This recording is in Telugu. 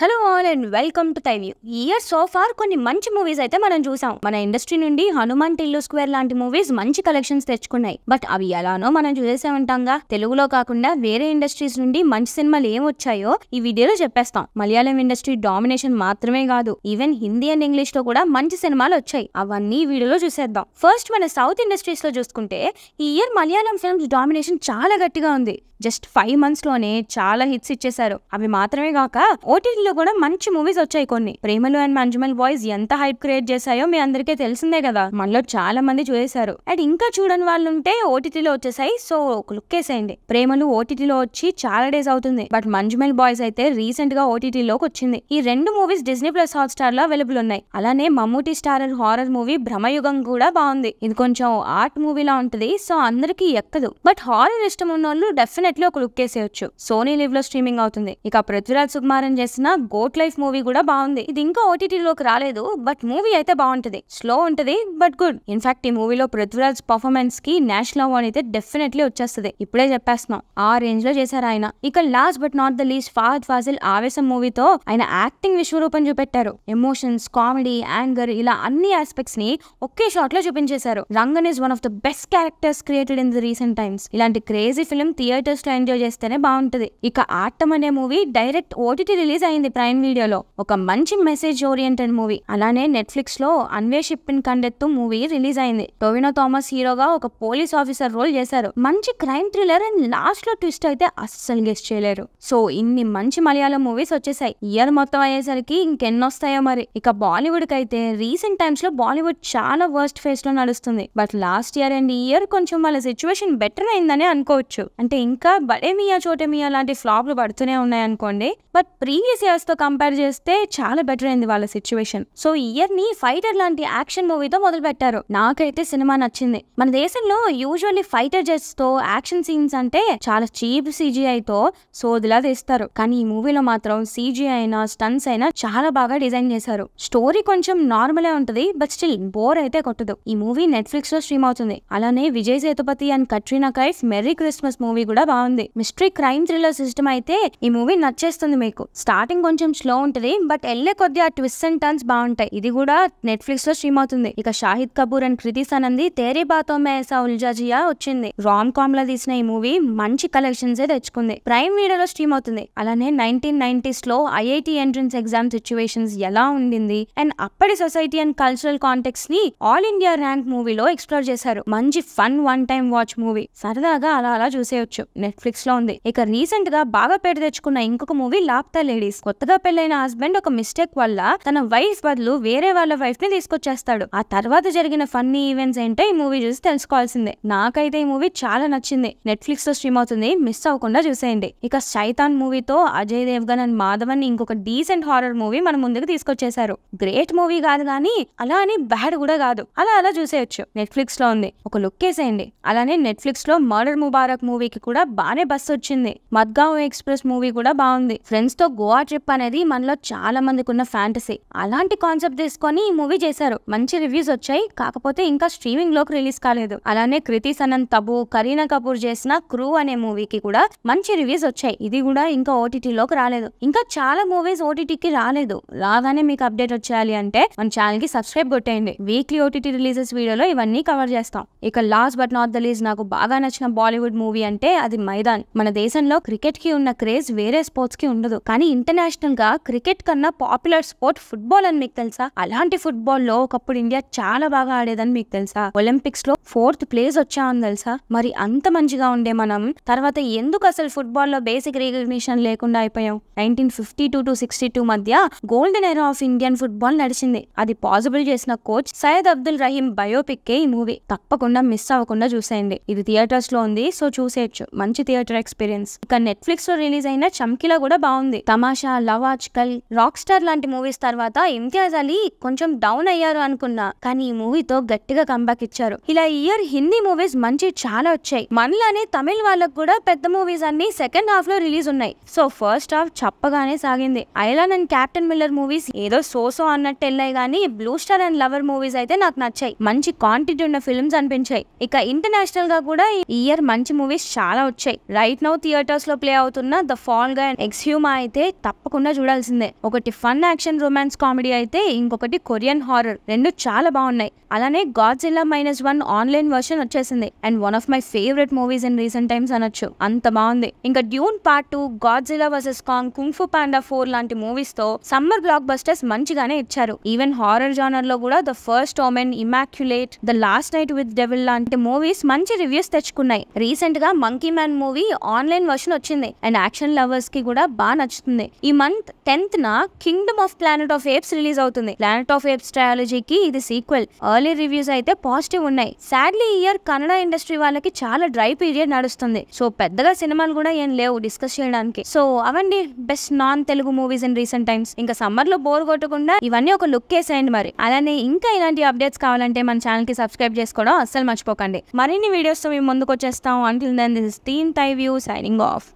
Hello all and welcome to Tyview. ఈ ఇయర్ సో ఫార్ కొన్ని మంచి మూవీస్ అయితే మనం చూసాం. మన ఇండస్ట్రీ నుండి హనుమాన్ టిల్లు స్క్వేర్ లాంటి మూవీస్ మంచి కలెక్షన్స్ తెచ్చుకున్నాయి. బట్ అవి ఎలానో మనం చూసేసే ఉంటాంగా. తెలుగులో కాకుండా వేరే ఇండస్ట్రీస్ నుండి మంచి సినిమాలు ఏం వచ్చాయో ఈ వీడియోలో చెప్పేస్తాం. మలయాళం ఇండస్ట్రీ డామినేషన్ మాత్రమే కాదు, ఈవెన్ హిందీ అండ్ ఇంగ్లీష్ లో కూడా మంచి సినిమాలు వచ్చాయి. అవన్నీ వీడియోలో చూసేద్దాం. ఫస్ట్ మన సౌత్ ఇండస్ట్రీస్ లో చూసుకుంటే ఈ ఇయర్ మలయాళం ఫిల్మ్స్ డామినేషన్ చాలా గట్టిగా ఉంది. జస్ట్ 5 months లోనే చాలా హిట్స్ ఇచ్చేశారు. అవి మాత్రమే కాక ఓటీటీలో కూడా మంచి మూవీస్ వచ్చాయి. కొన్ని ప్రేమలు అండ్ మంజుమల్ బాయ్స్ ఎంత హైప్ క్రియేట్ చేశాయో మీ అందరికీ తెలిసిందే కదా. మనలో చాలా మంది చూసేశారు. అండ్ ఇంకా చూడని వాళ్ళు ఉంటే ఓటీటీలో వచ్చేసాయి, సో ఒక లుక్ వేసేయండి. ప్రేమలు ఓటీటీలో వచ్చి చాలా డేస్ అవుతుంది, బట్ మంజుమల్ బాయ్స్ అయితే రీసెంట్ గా ఓటీటీలోకి వచ్చింది. ఈ రెండు మూవీస్ డిస్నీ ప్లస్ హాట్స్టార్ లో అవైలబుల్ ఉన్నాయి. అలానే Mammootty starrer horror movie Bramayugam కూడా బాగుంది. ఇది కొంచెం ఆర్ట్ మూవీలా ఉంటది, సో అందరికి ఎక్కదు. బట్ హారర్ ఇష్టం ఉన్న వాళ్ళు డెఫినెట్లీ ఒక లుక్ వేసేయచ్చు. సోనీ లివ్ లో స్ట్రీమింగ్ అవుతుంది. ఇక పృథ్వీరాజ్ సుకుమారన్ చేసిన గోట్ లైఫ్ మూవీ కూడా బాగుంది. ఇది ఇంకా ఓటీటీలోకి రాలేదు, బట్ మూవీ అయితే బాగుంటది. స్లో ఉంటది బట్ గుడ్. ఇన్ఫాక్ట్ ఈ మూవీలో పృథ్వీరాజ్ పర్ఫార్మెన్స్ కి నేషనల్ అవార్డ్ అయితే డెఫినెట్లీ వచ్చేస్తుంది. ఇప్పుడే చెప్పేస్తున్నాం, ఆ రేంజ్ లో చేశారు ఆయన. ఇక last but not the least Fahadh Faasil Aavesham మూవీతో ఆయన యాక్టింగ్ విశ్వరూపం చూపెట్టారు. ఎమోషన్స్, కామెడీ, యాంగర్ ఇలా అన్ని ఆస్పెక్ట్స్ ని ఒకే షాట్ లో చూపించేశారు. Rangan is one of the best characters created in the recent times. ఇలాంటి క్రేజీ ఫిల్మ్ థియేటర్స్ లో ఎంజాయ్ చేస్తేనే బాగుంటది. ఇక ఆటం అనే మూవీ డైరెక్ట్ ఓటీటీ రిలీజ్ అయింది ప్రైమ్ వీడియోలో. ఒక మంచి మెసేజ్ ఓరియంటెడ్ మూవీ. అలానే నెట్ఫ్లిక్స్ లో అన్వేషిప్పిన్ కండెత్తు మూవీ రిలీజ్ అయింది. టొవినో థామస్ హీరోగా ఒక పోలీస్ ఆఫీసర్ రోల్ చేశారు. మంచి క్రైమ్ థ్రిల్లర్ అండ్ లాస్ట్ లో ట్విస్ట్ అయితే అస్సలు గెస్ చేయలేరు. సో ఇన్ని మంచి మలయాళం మూవీస్ వచ్చేసాయి. ఇయర్ మొత్తం అయ్యేసరికి ఇంకెన్నొస్తాయో మరి. ఇక బాలీవుడ్ కి అయితే రీసెంట్ టైమ్స్ లో బాలీవుడ్ చాలా వర్స్ట్ ఫేస్ లో నడుస్తుంది. బట్ లాస్ట్ ఇయర్ అండ్ ఈ ఇయర్ కొంచెం వాళ్ళ సిచ్యువేషన్ బెటర్ అయిందని అనుకోవచ్చు. అంటే ఇంకా బడే మియా చోటే మియా లాంటి ఫ్లాప్లు పడుతూనే ఉన్నాయి అనుకోండి, బట్ ప్రీవియస్ ఇయర్స్ తో కంపేర్ చేస్తే చాలా బెటర్ అయింది వాళ్ళ సిచ్యువేషన్. సో ఈ ఇయర్ ని ఫైటర్ లాంటి యాక్షన్ మూవీతో మొదలు పెట్టారు. నాకైతే సినిమా నచ్చింది. మన దేశంలో యూజువల్లీ ఫైటర్ జెట్స్ తో యాక్షన్ సీన్స్ అంటే చాలా చీప్ CGI తో సోదిలా తీస్తారు. కానీ ఈ మూవీలో మాత్రం CGI అయినా స్టన్స్ అయినా చాలా బాగా డిజైన్ చేశారు. స్టోరీ కొంచెం నార్మలే ఉంటది, బట్ స్టిల్ బోర్ అయితే కొట్టదు. ఈ మూవీ నెట్ఫ్లిక్స్ లో స్ట్రీమ్ అవుతుంది. అలానే Vijay Sethupathi and Katrina Kaif merry Christmas movie కూడా బాగుంది. మిస్టరీ క్రైమ్ థ్రిల్లర్ సిస్టమ్ అయితే ఈ మూవీ నచ్చేస్తుంది మీకు. స్టార్టింగ్ కొంచెం స్లో ఉంటది, బట్ ఎల్లే కొద్ది ఆ ట్విస్ట్ అండ్ టర్న్స్ బాగుంటాయి. ఇది కూడా నెట్ఫ్లిక్స్ లో స్ట్రీమ్ అవుతుంది. ఇక షాహిద్ కపూర్ అండ్ కృతి సనంది తేరీ బాతో మే ఐసా ఉల్జా జియా వచ్చింది. రామ్ కామ్ లా తీసిన ఈ మూవీ మంచి కలెక్షన్స్ తెచ్చుకుంది. ప్రైమ్ వీడియోలో స్ట్రీమ్ అవుతుంది. అలానే 1990s లో IIT ఎంట్రన్స్ ఎగ్జామ్ సిచ్యువేషన్స్ ఎలా ఉండింది అండ్ అప్పటి సొసైటీ అండ్ కల్చరల్ కాంటెక్స్ట్ ని ఆల్ ఇండియా ర్యాంక్ మూవీలో ఎక్స్ప్లోర్ చేశారు. మంచి fun one time watch movie. సరదాగా అలా అలా చూసేయచ్చు. నెట్ఫ్లిక్స్ లో ఉంది. ఇక రీసెంట్ గా బాగా పేరు తెచ్చుకున్న ఇంకొక మూవీ లాప్తా లేడీస్. కొత్తగా పెళ్లైన హస్బెండ్ ఒక మిస్టేక్ వల్ల తన వైఫ్ బదులు వేరే వాళ్ళ వైఫ్ ని తీసుకొచ్చేస్తాడు. ఆ తర్వాత జరిగిన ఫన్నీ ఈవెంట్స్ ఏంటో ఈ మూవీ చూసి తెలుసుకోవాల్సిందే. నాకైతే ఈ మూవీ చాలా నచ్చింది. నెట్ఫ్లిక్స్ లో స్ట్రీమ్ అవుతుంది, మిస్ అవ్వకుండా చూసేయండి. ఇక శైతాన్ మూవీతో అజయ్ దేవ్గన్ అండ్ మాధవన్ ఇంకొక డీసెంట్ హారర్ మూవీ మన ముందుకు తీసుకొచ్చేశారు. గ్రేట్ మూవీ కాదు కానీ అలా అని బ్యాడ్ కూడా కాదు. అలా అలా చూసేయచ్చు. నెట్ఫ్లిక్స్ లో ఉంది, ఒక లుక్ వేసేయండి. అలానే నెట్ఫ్లిక్స్ లో మర్డర్ ముబారక్ మూవీకి కూడా బానే బస్ వచ్చింది. మద్గావ్ ఎక్స్ప్రెస్ మూవీ కూడా బాగుంది. ఫ్రెండ్స్ తో గోవా ట్రిప్ అనేది మనలో చాలా మందికి ఉన్న ఫ్యాంటసీ. అలాంటి కాన్సెప్ట్ తీసుకొని ఈ మూవీ చేశారు. మంచి రివ్యూస్ వచ్చాయి, కాకపోతే ఇంకా స్ట్రీమింగ్ లోకి రిలీజ్ కాలేదు. అలానే కృతి సనన్ తబు కరీనా కపూర్ చేసిన క్రూ అనే మూవీకి కూడా మంచి రివ్యూస్ వచ్చాయి. ఇది కూడా ఇంకా ఓటీటీలోకి రాలేదు. ఇంకా చాలా మూవీస్ ఓటీటీకి రాలేదు. రాగానే మీకు అప్డేట్ వచ్చేయాలి అంటే మన ఛానల్ కి సబ్స్క్రైబ్ కొట్టేయండి. వీక్లీ ఓటీటీ రిలీజెస్ వీడియోలో ఇవన్నీ కవర్ చేస్తాం. ఇక last but not the least నాకు బాగా నచ్చిన బాలీవుడ్ మూవీ అంటే అది మైదాన్. మన దేశంలో క్రికెట్ కి ఉన్న క్రేజ్ వేరే స్పోర్ట్స్ కి ఉండదు, కానీ ఇంటర్నేషనల్ గా క్రికెట్ కన్నా పాపులర్ స్పోర్ట్ ఫుట్బాల్ అని మీకు తెలుసా? అలాంటి ఫుట్బాల్ లో ఒకప్పుడు ఇండియా చాలా బాగా ఆడేదని మీకు తెలుసా? ఒలింపిక్స్ లో 4th ప్లేస్ వచ్చామని తెలుసా? మరి అంత మంచిగా ఉండే మనం తర్వాత ఎందుకు అసలు ఫుట్బాల్ లో బేసిక్ రికగ్నిషన్ లేకుండా అయిపోయాం? 1952 to 62 మధ్య golden era of Indian football నడిచింది. అది పాసిబుల్ చేసిన కోచ్ సయ్యద్ అబ్దుల్ రహీం బయోపిక్ ఈ మూవీ. తప్పకుండా మిస్ అవ్వకుండా చూసేయండి. ఇది థియేటర్స్ లో ఉంది, సో చూసేయచ్చు. మంచి థియేటర్ ఎక్స్పీరియన్స్. ఇక నెట్ఫ్లిక్స్ లో రిలీజ్ అయిన చమ్కీలా కూడా బాగుంది. తమాషా, లవ్ ఆజ్కల్, రాక్ స్టార్ లాంటి మూవీస్ తర్వాత ఇమ్తియాజ్ అలీ కొంచెం డౌన్ అయ్యారు అనుకున్నా, కానీ ఈ మూవీతో గట్టిగా కంబ్యాక్ ఇచ్చారు. ఇలా ఈ ఇయర్ హిందీ మూవీస్ మంచి చాలా వచ్చాయి. మనలానే తమిళ వాళ్ళకు కూడా పెద్ద మూవీస్ అన్ని సెకండ్ హాఫ్ లో రిలీజ్ ఉన్నాయి. సో ఫస్ట్ హాఫ్ చప్పగానే సాగింది. Ayalaan and captain Miller movies ఏదో సోసో అన్నట్టు వెళ్ళాయి, కానీ blue star and lover movies అయితే నాకు నచ్చాయి. మంచి కాంటెంట్ ఉన్న ఫిల్మ్స్ అనిపించాయి. ఇక ఇంటర్నేషనల్ గా కూడా ఈ ఇయర్ మంచి మూవీస్ చాలా వచ్చాయి. రైట్ నౌ థియేటర్స్ లో ప్లే అవుతున్న ద ఫాల్ గై అండ్ ఎక్స్‌హ్యూమా అయితే తప్పకుండా తప్పకుండా చూడాల్సిందే. ఒకటి ఫన్ యాక్షన్ రొమాన్స్ కామెడీ అయితే ఇంకొకటి కొరియన్ హారర్. రెండు చాలా బాగున్నాయి. అలానే గాడ్జిల్లా -1 ఆన్లైన్ వర్షన్ వచ్చేసింది and one of my favourite movies in recent times అనొచ్చు. అంత బాగుంది. ఇంకా Dune part 2, Godzilla versus Kong, kung fu panda 4 లాంటి మూవీస్ తో సమ్మర్ బ్లాక్ బస్టర్స్ మంచిగానే ఇచ్చారు. ఈవెన్ హారర్ జానర్ లో కూడా the first omen, immaculate, the last night with devil లాంటి మూవీస్ మంచి రివ్యూస్ తెచ్చుకున్నాయి. రీసెంట్ గా monkey man movie online version వచ్చింది అండ్ యాక్షన్ లవర్స్ కి కూడా బాగా నచ్చుతుంది. ఈ month 10th kingdom of planet of apes రిలీజ్ అవుతుంది. ప్లానెట్ ఆఫ్ ఏప్స్ ట్రయాలజీకి ఇది సీక్వెల్. ఎర్లీ రివ్యూస్ అయితే పాజిటివ్ ఉన్నాయి. సాడ్లీ ఈ ఇయర్ కన్నడ ఇండస్ట్రీ వాళ్ళకి చాలా డ్రై పీరియడ్ నడుస్తుంది. సో పెద్దగా సినిమాలు కూడా ఏం లేవు డిస్కస్ చేయడానికి. సో అవండి best non Telugu movies in recent times. ఇంకా సమ్మర్ లో బోర్ కొట్టకుండా ఇవన్నీ ఒక లుక్ వేసేయండి మరి. అలానే ఇంకా ఇలాంటి అప్డేట్స్ కావాలంటే మన ఛానల్ కి సబ్స్క్రైబ్ చేసుకోవడం అస్సలు మర్చిపోకండి. మరిన్ని వీడియోస్ తో మేము ముందుకు వచ్చేస్తాం. Until then this is team Tyview signing of.